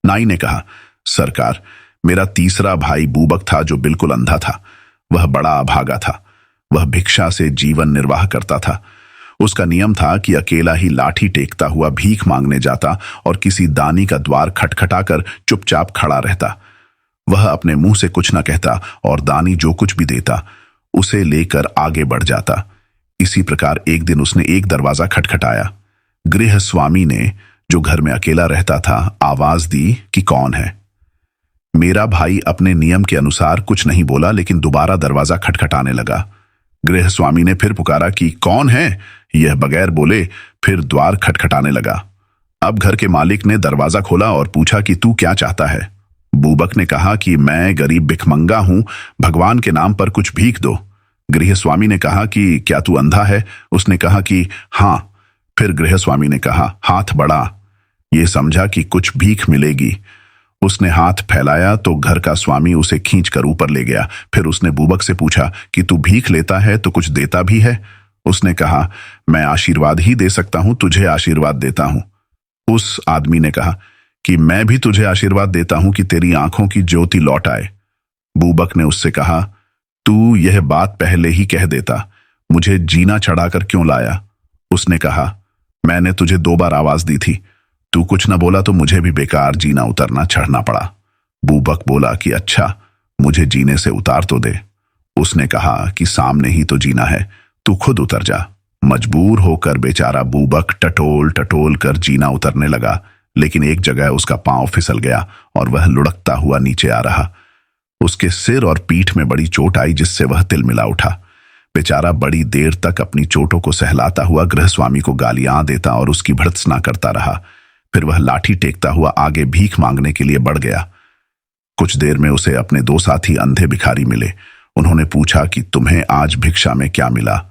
नाई ने कहा, सरकार, मेरा तीसरा भाई बूबक था जो बिल्कुल अंधा था। वह बड़ा अभागा था। वह भिक्षा से जीवन निर्वाह करता था। उसका नियम था कि अकेला ही लाठी टेकता हुआ भीख मांगने जाता और किसी दानी का द्वार खटखटाकर चुपचाप खड़ा रहता। वह अपने मुंह से कुछ न कहता और दानी जो कुछ भी देता उसे लेकर आगे बढ़ जाता। इसी प्रकार एक दिन उसने एक दरवाजा खटखटाया। गृह स्वामी ने, जो घर में अकेला रहता था, आवाज दी कि कौन है। मेरा भाई अपने नियम के अनुसार कुछ नहीं बोला, लेकिन दोबारा दरवाजा खटखटाने लगा। गृह स्वामी ने फिर पुकारा कि कौन है। यह बगैर बोले फिर द्वार खटखटाने लगा। अब घर के मालिक ने दरवाजा खोला और पूछा कि तू क्या चाहता है। बूबक ने कहा कि मैं गरीब भिखमंगा हूं, भगवान के नाम पर कुछ भीख दो। गृह स्वामी ने कहा कि क्या तू अंधा है। उसने कहा कि हाँ। फिर गृह स्वामी ने कहा, हाथ बढ़ा। ये समझा कि कुछ भीख मिलेगी। उसने हाथ फैलाया तो घर का स्वामी उसे खींचकर ऊपर ले गया। फिर उसने बूबक से पूछा कि तू भीख लेता है तो कुछ देता भी है। उसने कहा, मैं आशीर्वाद ही दे सकता हूं, तुझे आशीर्वाद देता हूं। उस आदमी ने कहा कि मैं भी तुझे आशीर्वाद देता हूं कि तेरी आंखों की ज्योति लौट आए। बूबक ने उससे कहा, तू यह बात पहले ही कह देता, मुझे जीना चढ़ाकर क्यों लाया। उसने कहा, मैंने तुझे 2 बार आवाज दी थी, तू कुछ न बोला तो मुझे भी बेकार जीना उतरना चढ़ना पड़ा। बूबक बोला कि अच्छा, मुझे जीने से उतार तो दे। उसने कहा कि सामने ही तो जीना है, तू खुद उतर जा। मजबूर होकर बेचारा बूबक टटोल टटोल कर जीना उतरने लगा, लेकिन एक जगह उसका पांव फिसल गया और वह लुढ़कता हुआ नीचे आ रहा। उसके सिर और पीठ में बड़ी चोट आई, जिससे वह तिलमिला उठा। बेचारा बड़ी देर तक अपनी चोटों को सहलाता हुआ गृहस्वामी को गालियां देता और उसकी भर्त्सना करता रहा। फिर वह लाठी टेकता हुआ आगे भीख मांगने के लिए बढ़ गया। कुछ देर में उसे अपने 2 साथी अंधे भिखारी मिले। उन्होंने पूछा कि तुम्हें आज भिक्षा में क्या मिला।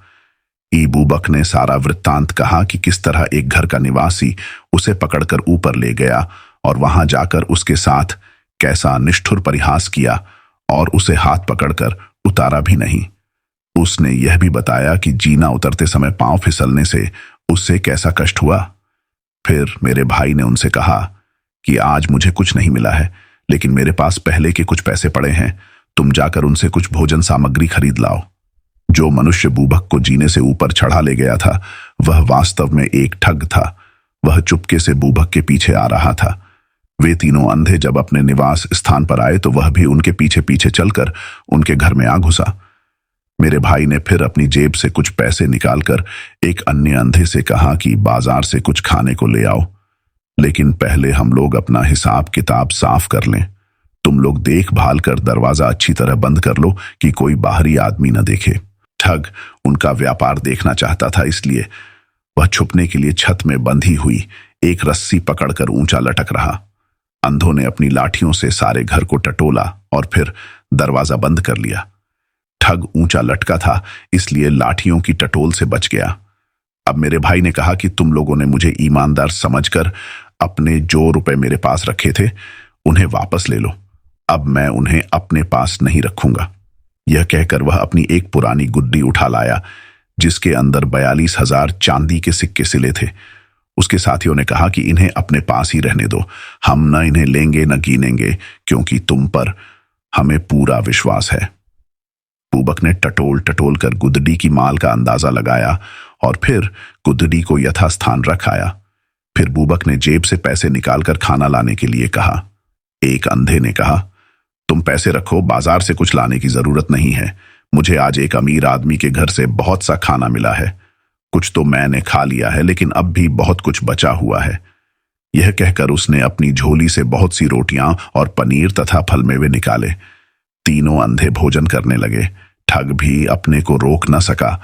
बूबक ने सारा वृत्तांत कहा कि किस तरह एक घर का निवासी उसे पकड़कर ऊपर ले गया और वहां जाकर उसके साथ कैसा निष्ठुर परिहास किया और उसे हाथ पकड़कर उतारा भी नहीं। उसने यह भी बताया कि जीना उतरते समय पांव फिसलने से उससे कैसा कष्ट हुआ। फिर मेरे भाई ने उनसे कहा कि आज मुझे कुछ नहीं मिला है, लेकिन मेरे पास पहले के कुछ पैसे पड़े हैं, तुम जाकर उनसे कुछ भोजन सामग्री खरीद लाओ। जो मनुष्य बूबक को जीने से ऊपर चढ़ा ले गया था वह वास्तव में एक ठग था। वह चुपके से बूबक के पीछे आ रहा था। वे तीनों अंधे जब अपने निवास स्थान पर आए तो वह भी उनके पीछे पीछे चलकर उनके घर में आ घुसा। मेरे भाई ने फिर अपनी जेब से कुछ पैसे निकालकर एक अन्य अंधे से कहा कि बाजार से कुछ खाने को ले आओ, लेकिन पहले हम लोग अपना हिसाब किताब साफ कर लें। तुम लोग देखभाल कर दरवाजा अच्छी तरह बंद कर लो कि कोई बाहरी आदमी न देखे। ठग उनका व्यापार देखना चाहता था, इसलिए वह छुपने के लिए छत में बंधी हुई एक रस्सी पकड़कर ऊंचा लटक रहा। अंधों ने अपनी लाठियों से सारे घर को टटोला और फिर दरवाजा बंद कर लिया। ठग ऊंचा लटका था, इसलिए लाठियों की टटोल से बच गया। अब मेरे भाई ने कहा कि तुम लोगों ने मुझे ईमानदार समझकर अपने जो रुपए मेरे पास रखे थे उन्हें वापस ले लो। अब मैं उन्हें अपने पास नहीं रखूंगा। यह कहकर वह अपनी एक पुरानी गुड्डी उठा लाया जिसके अंदर 42,000 चांदी के सिक्के सिले थे। उसके साथियों ने कहा कि इन्हें अपने पास ही रहने दो, हम न इन्हें लेंगे न गिनेंगे, क्योंकि तुम पर हमें पूरा विश्वास है। बूबक ने टटोल टटोल कर गुदड़ी की माल का अंदाजा लगाया और फिर गुदड़ी को यथास्थान रख आया। फिर बूबक ने जेब से पैसे निकालकर खाना लाने के लिए कहा। एक अंधे ने कहा, तुम पैसे रखो, बाजार से कुछ लाने की जरूरत नहीं है। मुझे आज एक अमीर आदमी के घर से बहुत सा खाना मिला है। कुछ तो मैंने खा लिया है, लेकिन अब भी बहुत कुछ बचा हुआ है। यह कहकर उसने अपनी झोली से बहुत सी रोटियां और पनीर तथा फल मेवे निकाले। तीनों अंधे भोजन करने लगे। ठग भी अपने को रोक न सका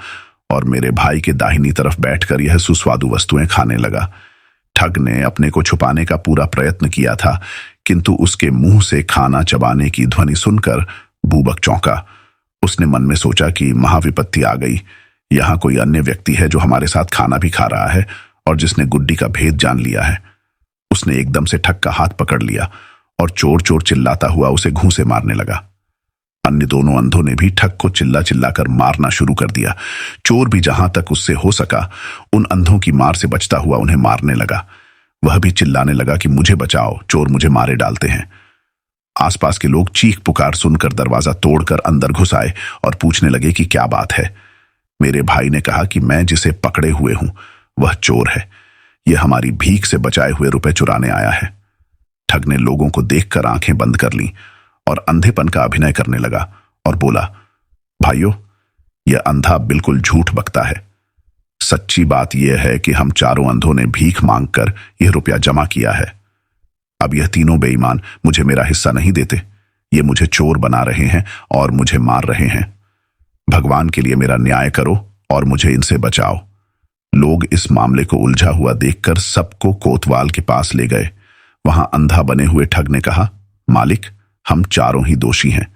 और मेरे भाई के दाहिनी तरफ बैठकर यह सुस्वादु वस्तुएं खाने लगा। ठग ने अपने को छुपाने का पूरा प्रयत्न किया था, किंतु उसके मुंह से खाना चबाने की ध्वनि सुनकर बूबक चौंका। उसने मन में सोचा कि महाविपत्ति आ गई। यहां कोई अन्य व्यक्ति है जो हमारे साथ खाना भी खा रहा है और जिसने गुड्डी का भेद जान लिया है। उसने एकदम से ठग का हाथ पकड़ लिया और चोर चोर चिल्लाता हुआ उसे घूंसे मारने लगा। अन्य दोनों अंधों ने भी ठग को चिल्ला चिल्लाकर मारना शुरू कर दिया। चोर भी जहां तक उससे हो सका उन अंधों की मार से बचता हुआ उन्हें मारने लगा। वह भी चिल्लाने लगा कि मुझे बचाओ, चोर मुझे मारे डालते हैं। आसपास के लोग चीख पुकार सुनकर दरवाजा तोड़कर अंदर घुस आए और पूछने लगे कि क्या बात है। मेरे भाई ने कहा कि मैं जिसे पकड़े हुए हूं वह चोर है। यह हमारी भीख से बचाए हुए रुपए चुराने आया है। ठग ने लोगों को देखकर आंखें बंद कर लीं और अंधेपन का अभिनय करने लगा और बोला, भाइयों, यह अंधा बिल्कुल झूठ बकता है। सच्ची बात यह है कि हम चारों अंधों ने भीख मांगकर यह रुपया जमा किया है। अब यह तीनों बेईमान मुझे मेरा हिस्सा नहीं देते। ये मुझे चोर बना रहे हैं और मुझे मार रहे हैं। भगवान के लिए मेरा न्याय करो और मुझे इनसे बचाओ। लोग इस मामले को उलझा हुआ देखकर सबको कोतवाल के पास ले गए। वहां अंधा बने हुए ठग ने कहा, मालिक, हम चारों ही दोषी हैं,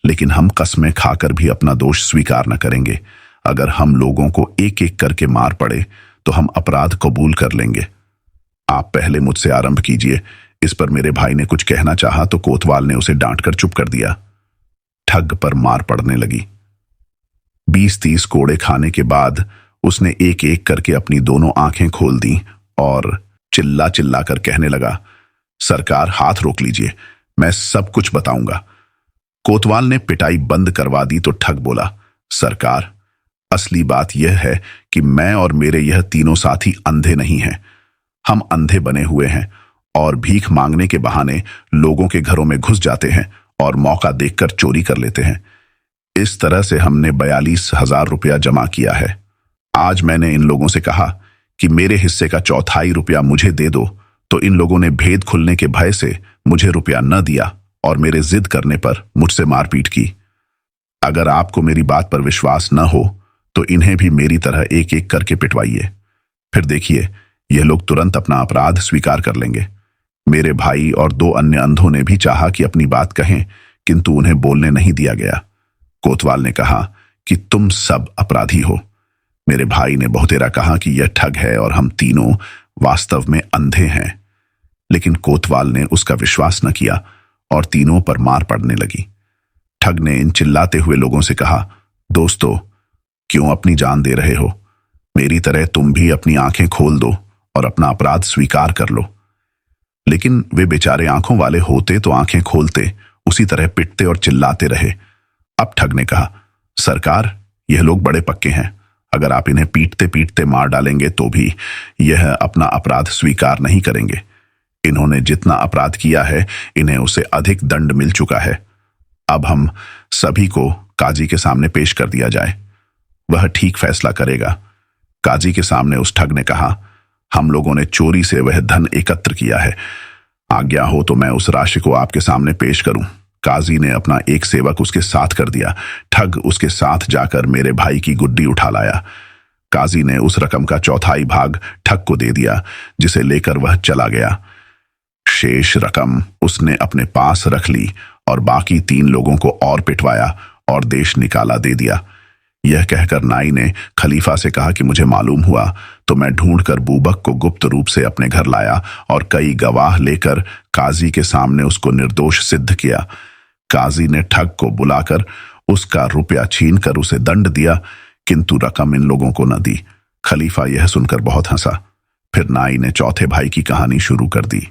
लेकिन हम कस्में खाकर भी अपना दोष स्वीकार न करेंगे। अगर हम लोगों को एक एक करके मार पड़े तो हम अपराध कबूल कर लेंगे। आप पहले मुझसे आरंभ कीजिए। इस पर मेरे भाई ने कुछ कहना चाहा तो कोतवाल ने उसे डांटकर चुप कर दिया। ठग पर मार पड़ने लगी। 20-30 कोड़े खाने के बाद उसने एक एक करके अपनी दोनों आंखें खोल दी और चिल्ला चिल्ला कर कहने लगा, सरकार, हाथ रोक लीजिए, मैं सब कुछ बताऊंगा। कोतवाल ने पिटाई बंद करवा दी तो ठग बोला, सरकार, असली बात यह है कि मैं और मेरे यह तीनों साथी अंधे नहीं हैं। हम अंधे बने हुए हैं और भीख मांगने के बहाने लोगों के घरों में घुस जाते हैं और मौका देखकर चोरी कर लेते हैं। इस तरह से हमने 42,000 रुपया जमा किया है। आज मैंने इन लोगों से कहा कि मेरे हिस्से का 1/4 रुपया मुझे दे दो, तो इन लोगों ने भेद खुलने के भय से मुझे रुपया न दिया और मेरे जिद करने पर मुझसे मारपीट की। अगर आपको मेरी बात पर विश्वास न हो तो इन्हें भी मेरी तरह एक एक करके पिटवाइए। फिर देखिए, यह लोग तुरंत अपना अपराध स्वीकार कर लेंगे। मेरे भाई और 2 अन्य अंधों ने भी चाहा कि अपनी बात कहें, किंतु उन्हें बोलने नहीं दिया गया। कोतवाल ने कहा कि तुम सब अपराधी हो। मेरे भाई ने बहुतेरा कहा कि यह ठग है और हम तीनों वास्तव में अंधे हैं, लेकिन कोतवाल ने उसका विश्वास न किया और तीनों पर मार पड़ने लगी। ठग ने इन चिल्लाते हुए लोगों से कहा, दोस्तों, क्यों अपनी जान दे रहे हो? मेरी तरह तुम भी अपनी आंखें खोल दो और अपना अपराध स्वीकार कर लो। लेकिन वे बेचारे आंखों वाले होते तो आंखें खोलते, उसी तरह पिटते और चिल्लाते रहे। अब ठग ने कहा, सरकार, यह लोग बड़े पक्के हैं। अगर आप इन्हें पीटते पीटते मार डालेंगे तो भी यह अपना अपराध स्वीकार नहीं करेंगे। इन्होंने जितना अपराध किया है, इन्हें उसे अधिक दंड मिल चुका है। अब हम सभी को काजी के सामने पेश कर दिया जाए, वह ठीक फैसला करेगा। काजी के सामने उस ठग ने कहा, हम लोगों ने चोरी से वह धन एकत्र किया है। आज्ञा हो तो मैं उस राशि को आपके सामने पेश करूं। काजी ने अपना एक सेवक उसके साथ कर दिया। ठग उसके साथ जाकर मेरे भाई की गुड्डी उठा लाया। काजी ने उस रकम का 1/4 भाग ठग को दे दिया, जिसे लेकर वह चला गया। शेष रकम उसने अपने पास रख ली और बाकी 3 लोगों को और पिटवाया और देश निकाला दे दिया। यह कहकर नाई ने खलीफा से कहा कि मुझे मालूम हुआ तो मैं ढूंढकर बूबक को गुप्त रूप से अपने घर लाया और कई गवाह लेकर काजी के सामने उसको निर्दोष सिद्ध किया। काजी ने ठग को बुलाकर उसका रुपया छीनकर उसे दंड दिया, किंतु रकम इन लोगों को न दी। खलीफा यह सुनकर बहुत हंसा। फिर नाई ने चौथे भाई की कहानी शुरू कर दी।